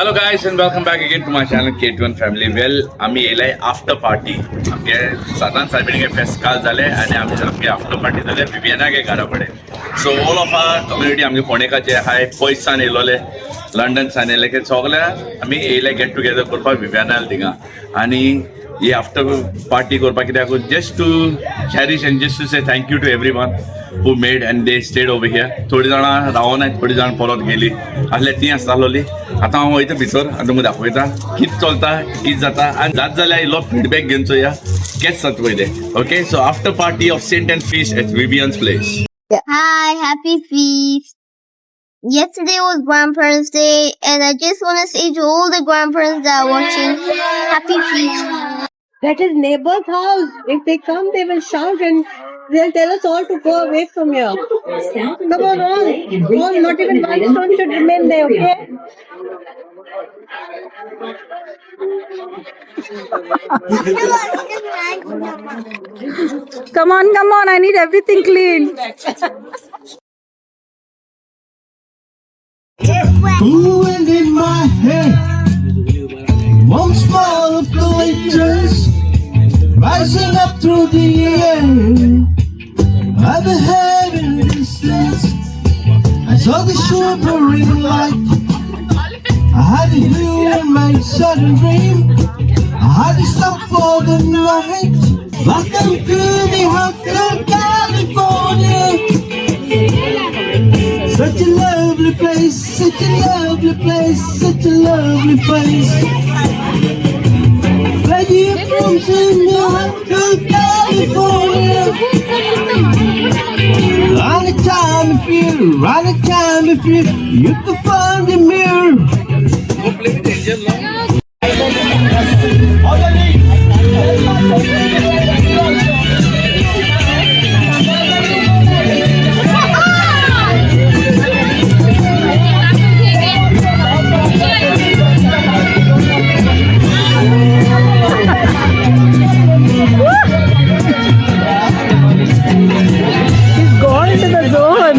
Hello guys and welcome back again to my channel K21 Family. Well, आम्ही येयलाय after party. आमगे साधारण सायबिणीगे fest काल जाले आणि आम्ही आमगे आफ्टर पार्टी जाले विवियनागे घरा पडे. So all of our community आमगे फोंडेकाचे हाय पयसान येयलोले लंडन सान येयले की सगळे आम्ही येयले गेट टुगेदर करपाक विवियनाल थिंगा आणि ये आफ्टर पार्टी करपाक कित्याक just to cherish and just to say thank you to everyone who made and they stayed over here. थोडी जाणां रावून आहेत, थोडी जाणां परत गेली असले ती आसतालोली. आता हांव वयता भितर आनी तुमकां दाखयता कितें चलता कितें जाता आनी जात जाल्यार इल्लो फीडबॅक घेवन या केस जाता पयले. Okay, so after party of saint and feast at Vivian's place. Hi, happy feast. Yesterday was Grandparents' Day, and I just want to say to all the grandparents that are watching, happy feast. That is neighbor's house. If they come, they will shout and they'll tell us all to go away from here. Come on, all, not even one stone should remain there, okay? Come on, I need everything clean. Wind in my head, one smile of glitters rising up through the air. I've been having distance. I saw the shimmering light. I had a view in my sudden dream. I had to stop for the night. Welcome to the Hotel California. Such a lovely place, such a lovely place, such a lovely place. Where you from to California? Anytime if you can find the mirror. He's gone into the zone.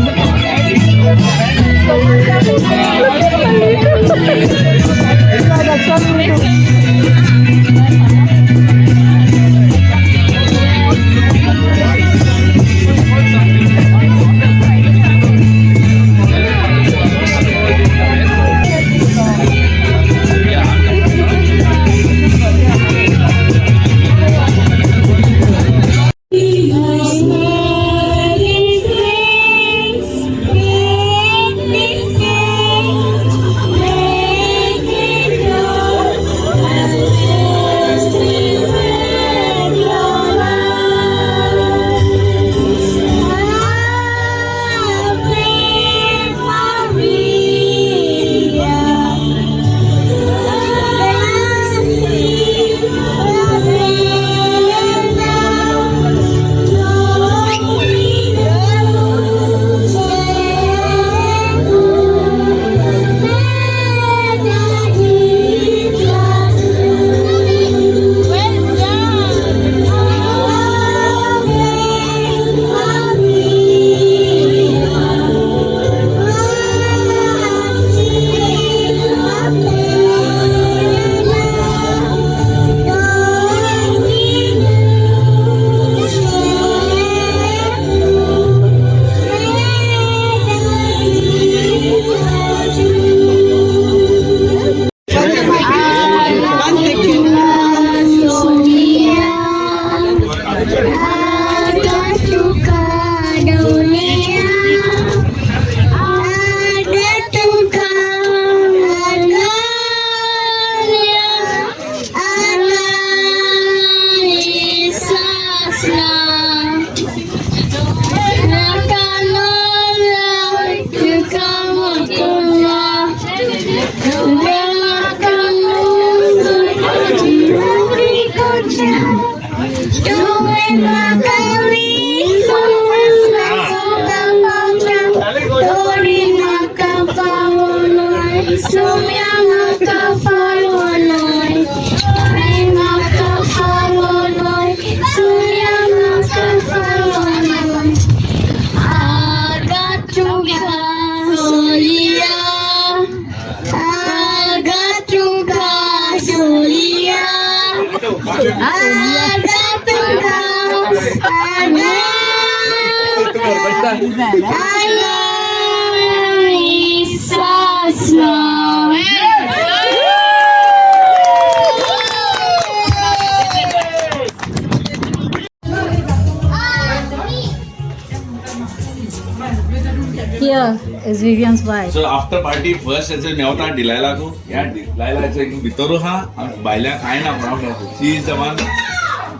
Here is Vivian's wife. So after party first ऐसे नेवता डिलायला को यार डिलायला ऐसे भितरू हा बायला काय ना problem she is the one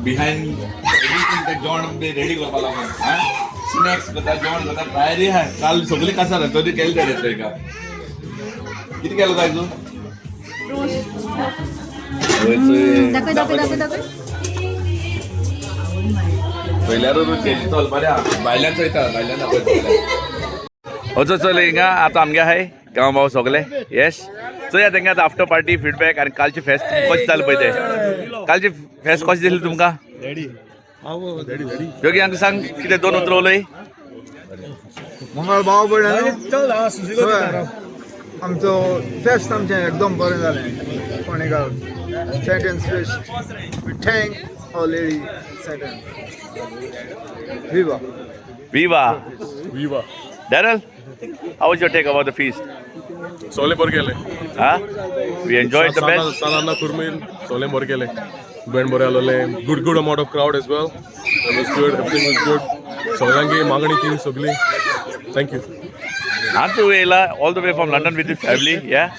behind everything that John they ready करपा लागून हा snacks बता John बता तयारी आहे काल सगळे कसा राहतो ते केलं देतोय का किती केलं काय तू पहिल्या रोज केली चल बऱ्या बायलांचं येतात बायलांना अजून चल हिंगा आता आमगे आहे गांव भाऊ सगळे येस सो या तेंगे आफ्टर पार्टी फीडबॅक आणि कालची फेस्ट कशी चालू पळय ते कालची फेस्ट कशी दिसली तुमका योगी हांगा सांग कितें दोन उतरवलंय मंगळ भाव पडले आमचो फेस्ट आमचें एकदम बरें जालें फोंडेगांव सेंटेन्स fest we thank all lady सेंटेन्स viva viva Daryl, how was your take about the feast? Sole Borgele. Huh? We enjoyed the best. Sanana Kurmil, Sole Borgele. Ben Borelole. Good amount of crowd as well. It was good, everything was good. Solangi, Mangani King, Sogli. Thank you. Antu Ela, all the way from London with his family, yeah?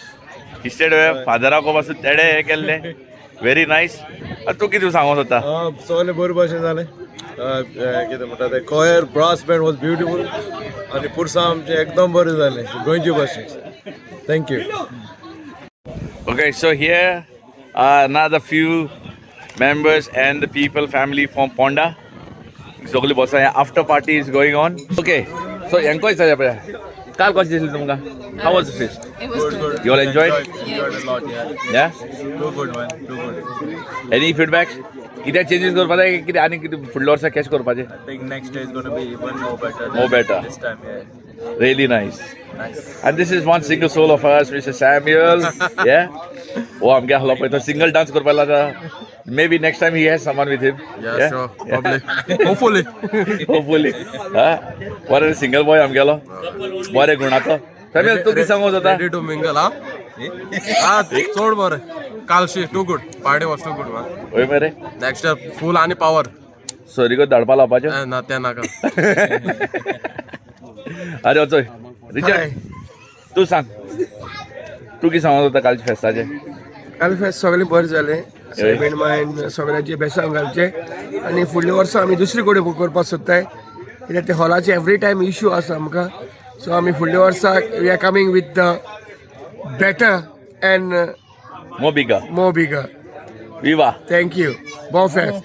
He stayed away. Fadara ko basu tede kelle. Very nice. तू किती सांगत होता सगळे बरे भशेन जालें कितें म्हणटा तें कोयर ब्रास बँड वॉज ब्युटिफूल आनी पुरसां आमचें एकदम बरें जालें गोंयचे भाशेन thank you Okay, so here are another few members and the people, family from Ponda. Sogli bossa hai. After party is going on. Okay, so yanko is aja paya. Kaal kachi disil tumka? How was the feast? It was good. You all enjoyed? Enjoyed a lot, yeah. Yeah? Too good, man. Too good. Any feedbacks? किती changes करपा जाय किती आणि किती फुडल्या वर्सा catch करपा जाय I think next day is going to be even more better. More better. This time, yeah. Really nice. Nice. And this is one single soul of us, Mr. Samuel. Yeah? Oh, I'm getting halop. Ito single dance करपा लागा. Maybe next time he has someone with him. Yeah, sure. Probably. Hopefully. Hopefully. Huh? What is a single boy I'm gelo? What a gunato. Samuel, तू किती सांगत होता? Ready to mingle, huh? Ah, सोड बरं. कालशी too good. Party was too good, man. ओय मेरे. Next year full आणि power. Sorry को दडपा लापाचो. ना त्या नाका. अरे ओचोय. रिचर्ड. तू सांग. तू किती सांगत होता कालच्या फेस्टाचे? काल फेस्ट सगळे बरें जालें सेवेन मायन सगळ्यांचे बेसांग घालचे आनी फुडल्या वर्सा आमी दुसरे कडेन बूक करपाक सोदताय कित्याक ते हॉलाचे एवरी टायम इश्यू आसा आमकां सो आमी फुडल्या वर्सा we are coming with the better and More bigger. Viva. Thank you bon fest.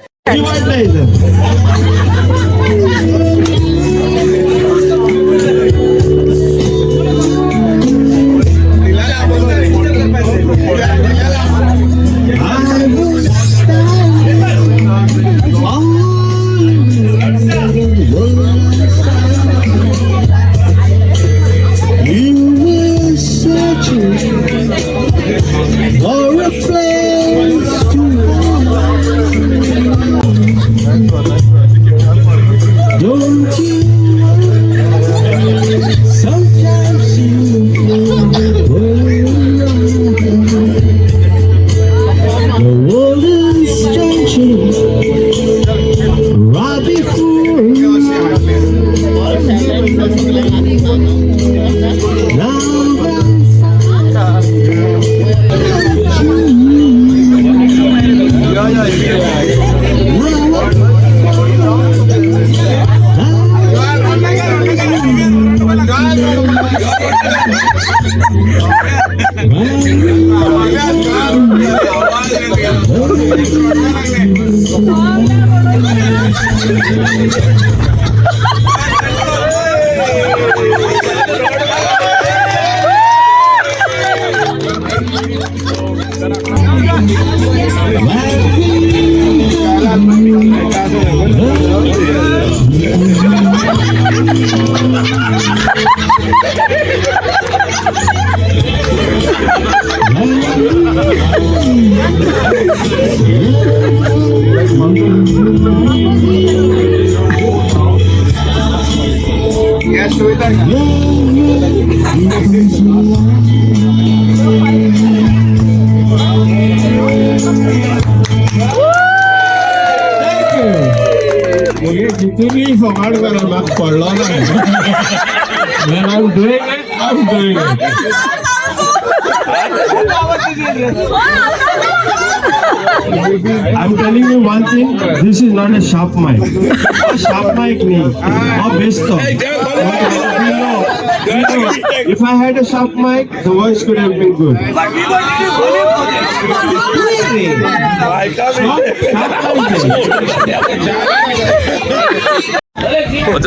For a place to don't you worry, sometimes you the world is changing right before you. Now Viva. तुम्ही फकाट करा म्हाका पडलो ना when I'm doing it I'm doing it I'm telling you one thing, this is not a sharp mic. Sharp mic nahi. Best of. If I had a sharp mic, the voice could have been good.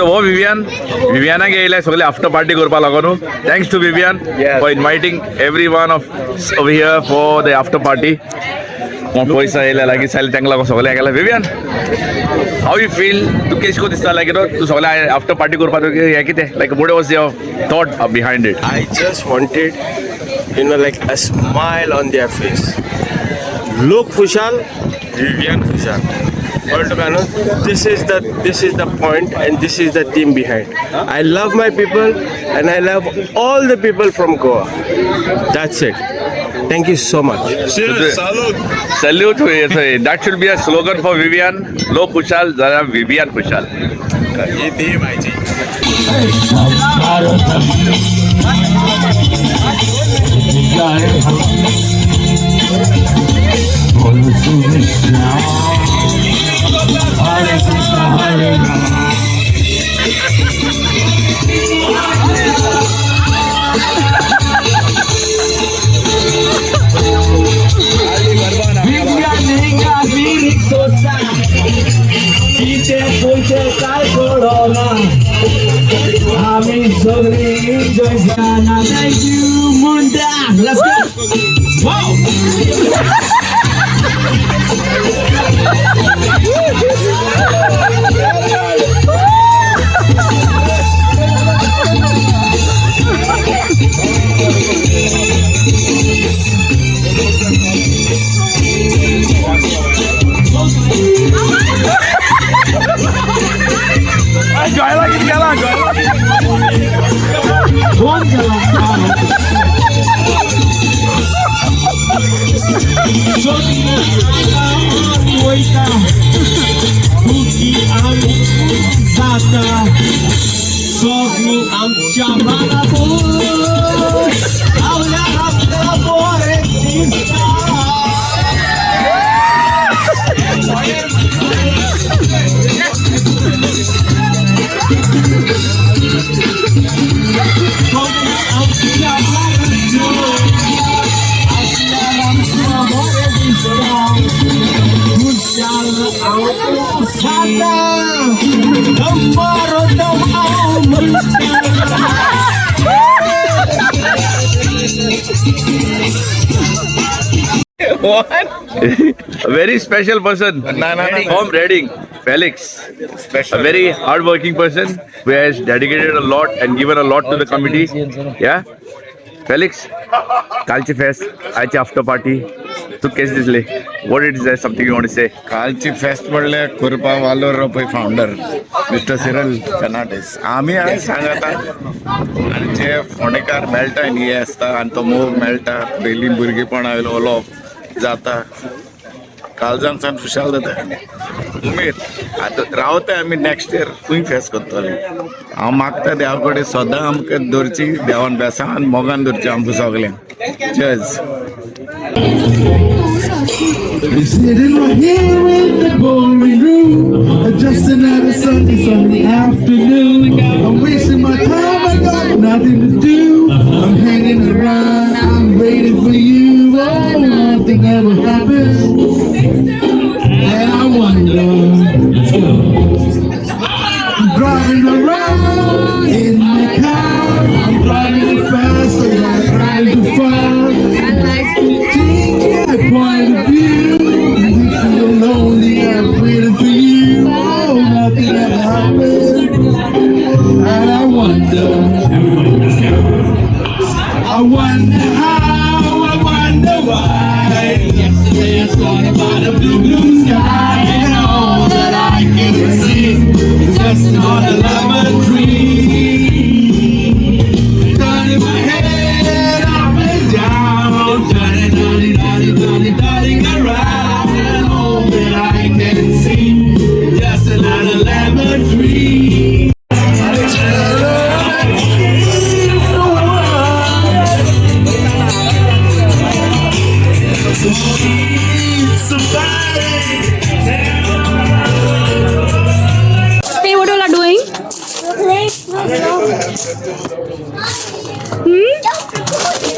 हो विवियाना येयले सगळे after party करपा लागून thanks to Vivian for inviting everyone of over here for the after party पयसा येयले लागीं जाले तांकां लागून सगळे गेले विवियन हाऊ यू फील तू केश को दिसता लायक तू सगळे आफ्टर पार्टी करपा हें कितें लायक what was your thought behind it I just wanted, like a smile on their face. Look Kushal, Vivian Kushal. This is the point, and this is the team behind. I love my people, and I love all the people from Goa. That's it. Thank you so much. Salute. That should be a slogan for Vivian. Look Kushal, Zara Vivian Kushal. Let's go! Wow! What? A very special person from Reading, Felix. A very hard-working person who has dedicated a lot and given a lot to the committee. Yeah, Felix. Kalchi Fest, Aichi after party. तू case दिसले what is there something you want to say कालची fest म्हणले कुरपा वालोर पळय founder mister cereal Fernandes आमी हांवें सांगता आनी जे फोंडेकार मेळटा न्ही हे आसता आनी तो मोग मेळटा पयलीं भुरगेपणा वयलो उलोवप जाता काळजान सावन खुशाल जाता उमेद आतां रावता आमी नेक्स्ट इयर खूंय फेस्त करतले हांव मागता देवा कडेन सदां आमकां दवरची देवान बेसांत मोगान दवरची आमकां सगल्यांक जज We're sitting right here in the boring room, just another Sunday afternoon. I'm wasting my time, I got nothing to do. I'm hanging around, I'm waiting for you. Oh, nothing ever happens, and I wonder. I'm driving around in my car, I'm driving fast, I'm trying to find a point of view. Lonely, I'm waiting for you. Oh, nothing ever happened, and I wonder how, I wonder why.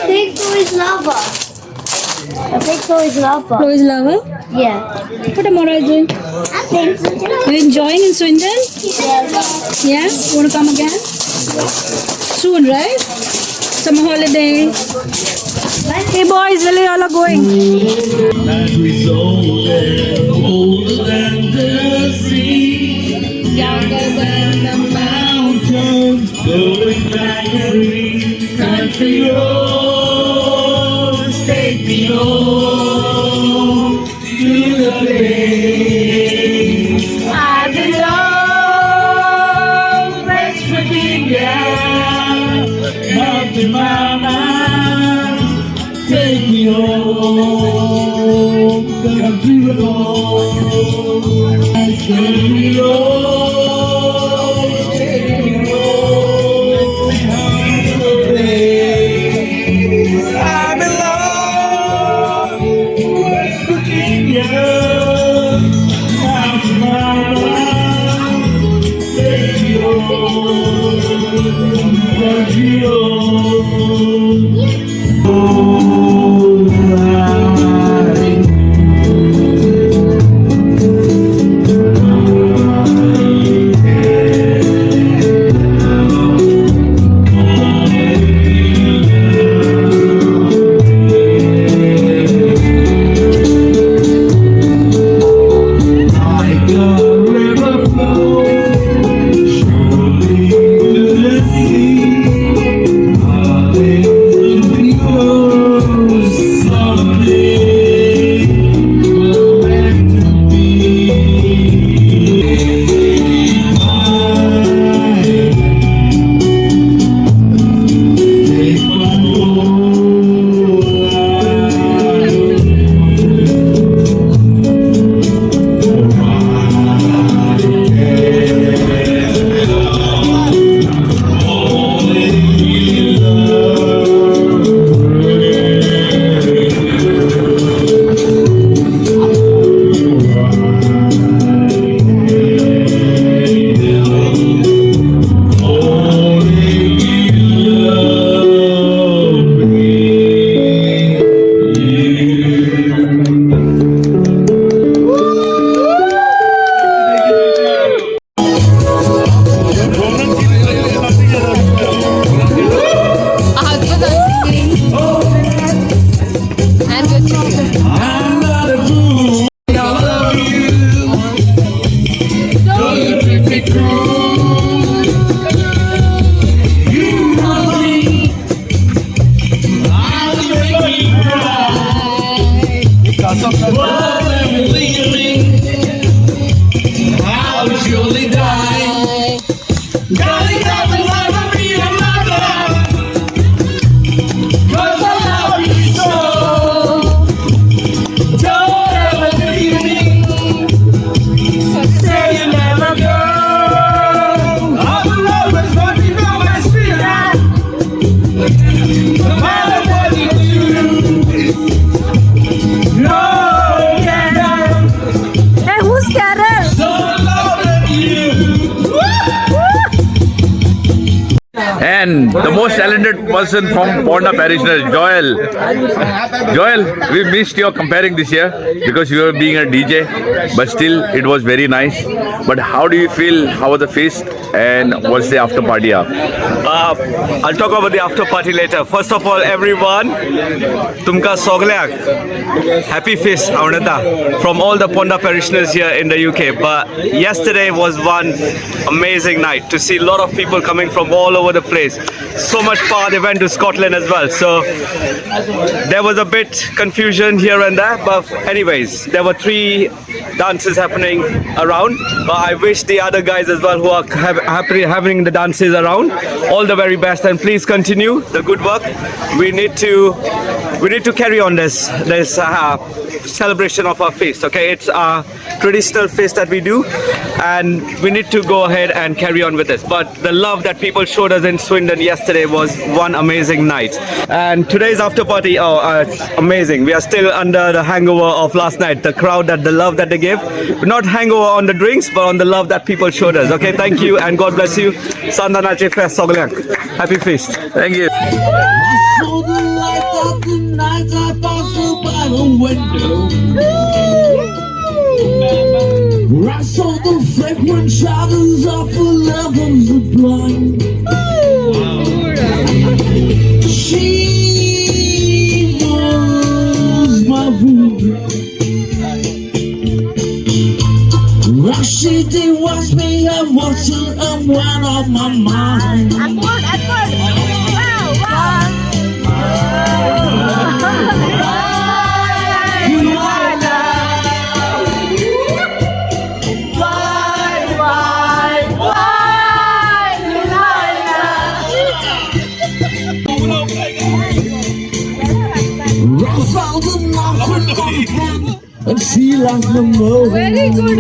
Big toy is lava. A big toy is lava. Flo is lava. Yeah. What am I doing? You enjoying in Swindon? Yes. Yeah? Want to come again? Soon, right? Summer holiday. Hey boys, where you all are going? older than the sea, younger than the mountains, going like a green country roads. Take me home to the place I belong, West Virginia, Mountain Mama. Take me home, country road. Country road, take me home, behind the place I belong. West Virginia, Mountain Mama. Take me home, country road. Hey, who's Carol? And the most talented person from Ponda Parishioners, Joel. Joel, we missed your comparing this year because you were being a DJ, but still it was very nice. But how do you feel? How was the feast? And what's the after party up? I'll talk about the after party later. First of all, everyone, Tumka Soglyak, happy feast, Aunata, from all the Ponda parishioners here in the UK. But yesterday was one amazing night to see a lot of people coming from all over the place. So much far, they went to Scotland as well. So there was a bit confusion here and there. But anyways, there were 3 dances happening around. But I wish the other guys as well who are having the dances around all the very best, and please continue the good work. We need to carry on this celebration of our feast. Okay, it's a traditional feast that we do, and we need to go ahead and carry on with this. But the love that people showed us in Swindon yesterday was one amazing night. And today's after party, it's amazing. We are still under the hangover of last night. The crowd, the love that they gave. Not hangover on the drinks, but on the love that people showed us. Okay, thank you and God bless you. Sandanache Fest Soglyak. Happy feast. Thank you. I saw the light of the night I passed by the window. I saw the fragrant shadows of the lovers of blind. She was my room. She did watch me and watching and went on my mind. And she loves the most. Very good,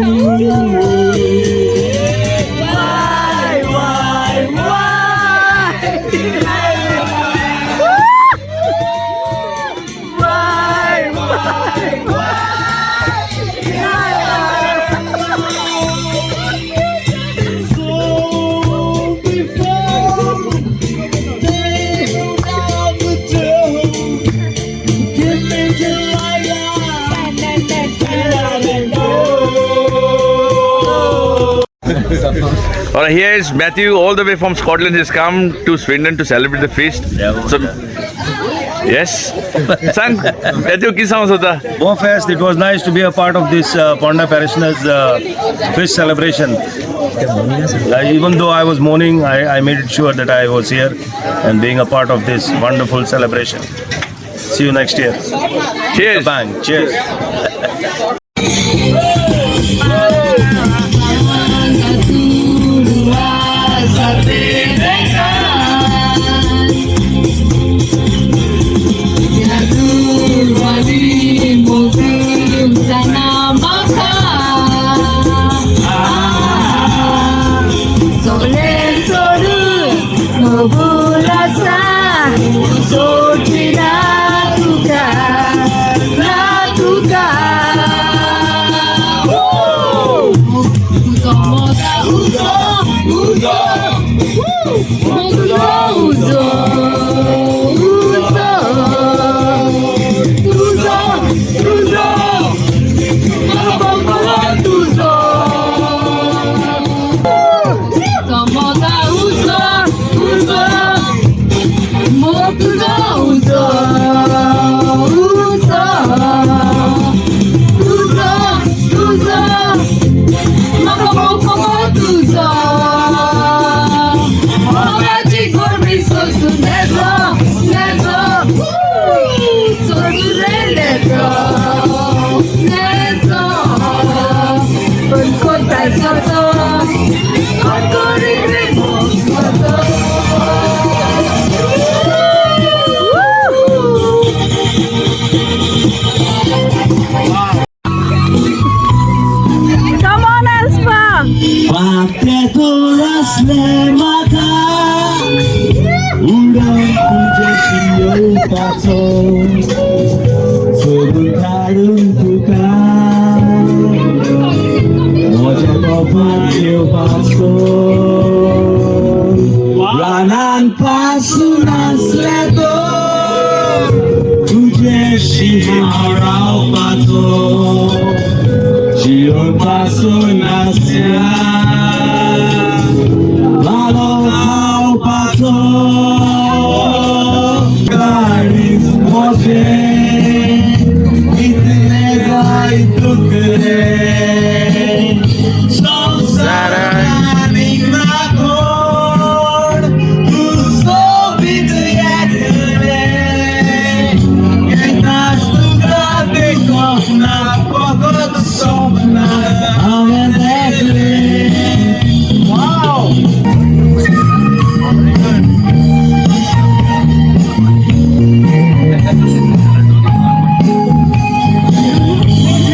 Alright, here is Matthew, all the way from Scotland. He's come to Swindon to celebrate the feast. So, yes, son, Matthew, किस समझ होता? More fest. It was nice to be a part of this Ponda Parishioners feast celebration. Even though I was mourning, I made it sure that I was here and being a part of this wonderful celebration. See you next year. Cheers. Bang. Cheers.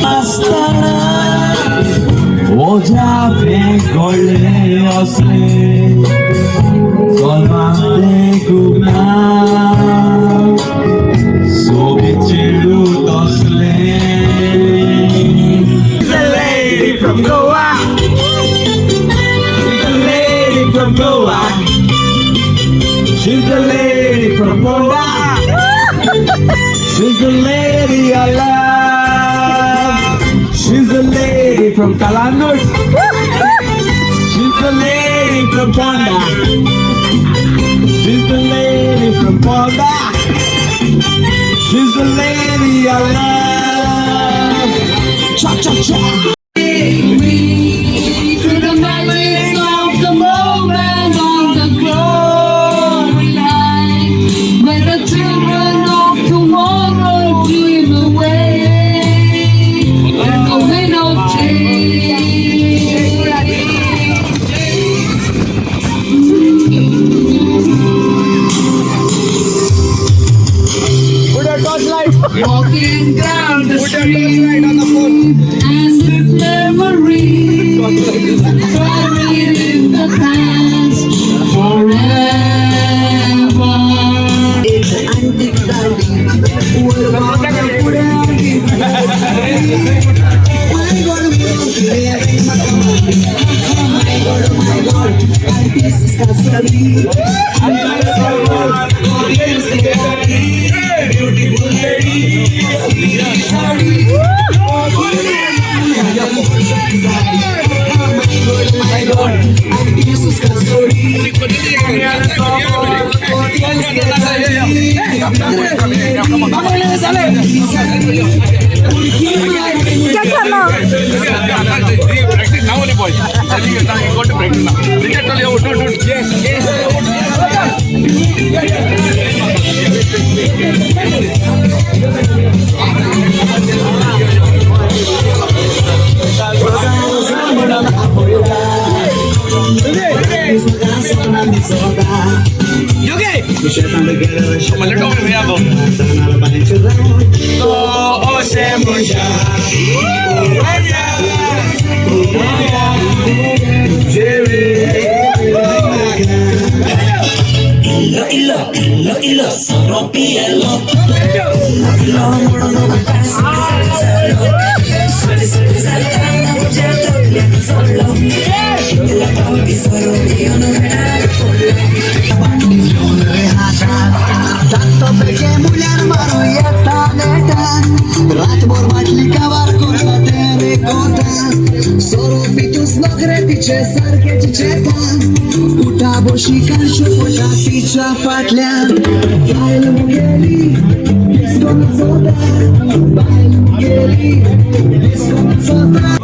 Hasta ओझापे घोडले असले गोलमाते गुना सोबी चिडूत असले. She's a lady from Goa. She's a lady from Goa. She's the lady from Goa. She's the lady I love. She's the lady from Kalanut. She's the lady from Ponda. She's the lady from Ponda. She's the lady I love. Cha cha cha. To the magic of the moment on the glory line, where the children of tomorrow dream away, and the wind of change. Walking down the street, and with memories buried in the past रातभर बाटली कावार करता ते रेकोता सोरो पितूस नखरे तिचे सारखेच चेता उठा बशी कांशो पोटा तिच्या फाटल्यान बायल मुगेली डिस्कोन चोता बायल मुगेली डिस्कोन चोता.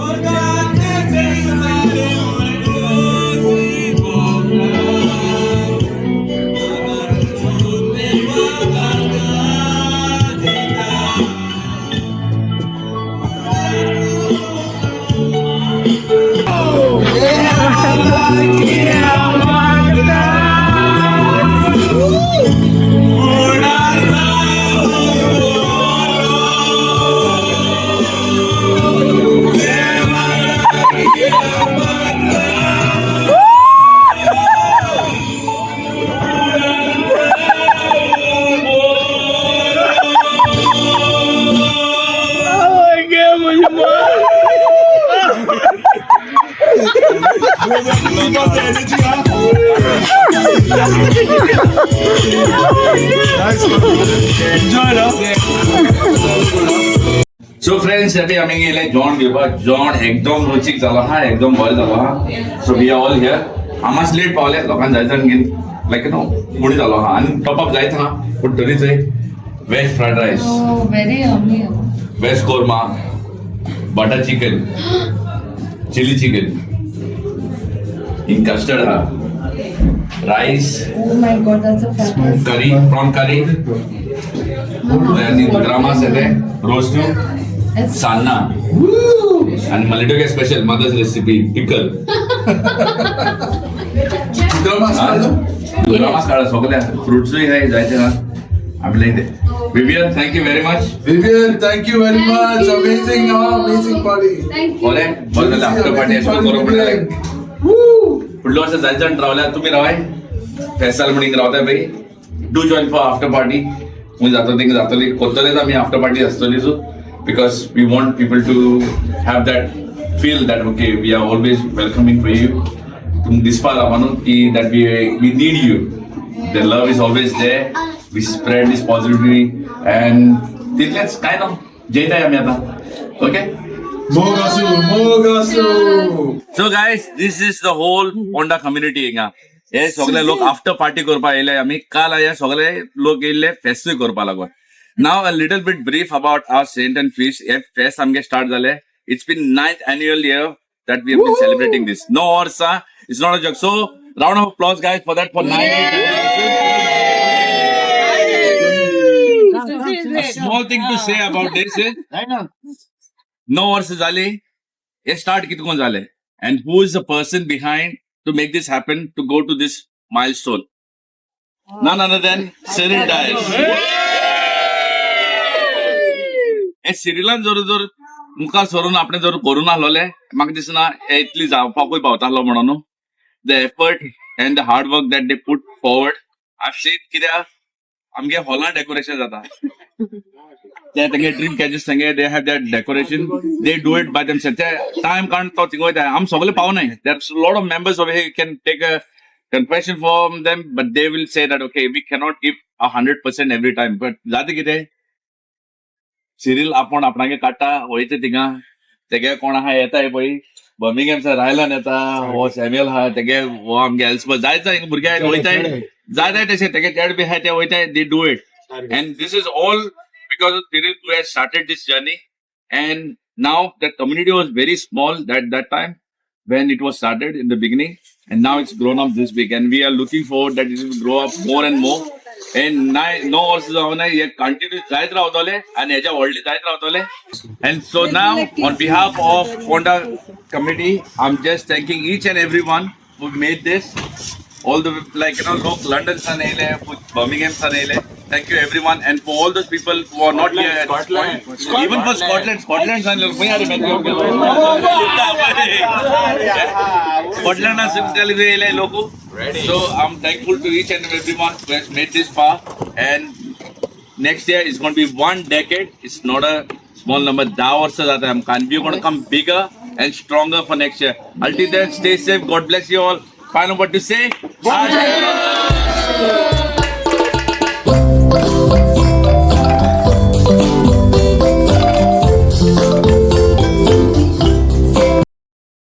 So friends, today आम्ही गेले जॉन घेवपाक. जॉन एकदम रुचीक जाला हा, एकदम बरें जाला हा. So we are all here. आमास लेट पावले, लोकांक जायत घेन लायक यू नो मुडी जालो हा आनी टॉप अप जायत हा पूण तरीच veg fried rice, Very yummy. Veg korma, butter chicken, chilli chicken, in custard हा, rice, Oh my god, that's a fantastic. Curry, prawn curry, आणि ग्रामास येते रोस्टू, सान्ना आणि मलेटोके स्पेशल मदर्स रेसिपी पिकल. ग्रामास काढा सगळ्या फ्रुट्सही आहे जायचे ना आपल्या इथे. Vivian, thank you very much. Vivian, thank you very much. Amazing, amazing party. बोले बोले आफ्टर पार्टी असो करू पडले फुडलो वर्ष जायचं रावल्या तुम्ही रावाय फेस्टिवल म्हणून रावताय भाई do join for after party मी जातो थिंग जातली कोतलेच आम्ही आफ्टर पार्टी असतली so because we want people to have that feel that okay we are always welcoming for you तुम दिसपाला म्हणून की that we need you the love is always there we spread this positivity and तितलेच काय ना जयताय आम्ही आता okay Mogasu, Mogasu. So guys, this is the whole Ponda community हिंगा. हे सगळे लोक आफ्टर पार्टी करपा येयले आमी काल हे सगळे लोक येयले फेस्ट करपा लागून. Now a little bit brief about our Saint and Fish. हे फेस्ट आमगे स्टार्ट जाले. It's been 9th annual year that we have been celebrating this. No Orsa, it's not a joke. So round of applause guys for that for 9 A small thing to say about this is No वर्ष झाले हे start कितकोन झाले and who is the person behind to make this happen to go to this milestone? None other than Cyril Dias. हे सिरिलान जोर मुखार सरून आपण जर करून आलोले म्हाका दिसना हे इतली जावपाकूय पावतालो म्हणून the effort and the hard work that they put forward I seen कित्याक आमगे हॉलान डेकोरेशन जाता तेंगे ड्रीम कॅचेस तेंगे they have that decoration they do it by themselves time कांट तो थिंग वयता आम सगळे पावनाय there lot of members over here can take a confession from them but they will say that okay we cannot give 100% every time but जाते कितें Cyril आपण आपणागे काडटा वयता थिंगा तेगे कोण आहा येताय पळय बर्मिंगहॅम रायलन येता हो सॅम्युअल आहा तेगे हो आमगे एल्सबर्ग जायता भुरगे वयताय जाय तशें तेगे चेड बी आहाय ते वयताय they do it and this is all because of Cyril who has started this journey, and now the community was very small that time when it was started in the beginning, and now it's grown up this big, and we are looking forward that it will grow up more and more. And no वर्ष जावन हे continue जायत रावतले आणि हेच्या व्हडली जायत रावतले. And so now on behalf of Ponda committee, I'm just thanking each and everyone who made this. All the look London san hele, Birmingham san hele. Thank you everyone, and for all those people who are not here at this point. Even for Scotland san look. Scotland san hele loku. So I'm thankful to each and everyone who has made this far. And next year is going to be 1 decade. It's not a small number. 10 वर्ष जाता है. We're going to come bigger and stronger for next year. Until then, stay safe. God bless you all. Final word to say.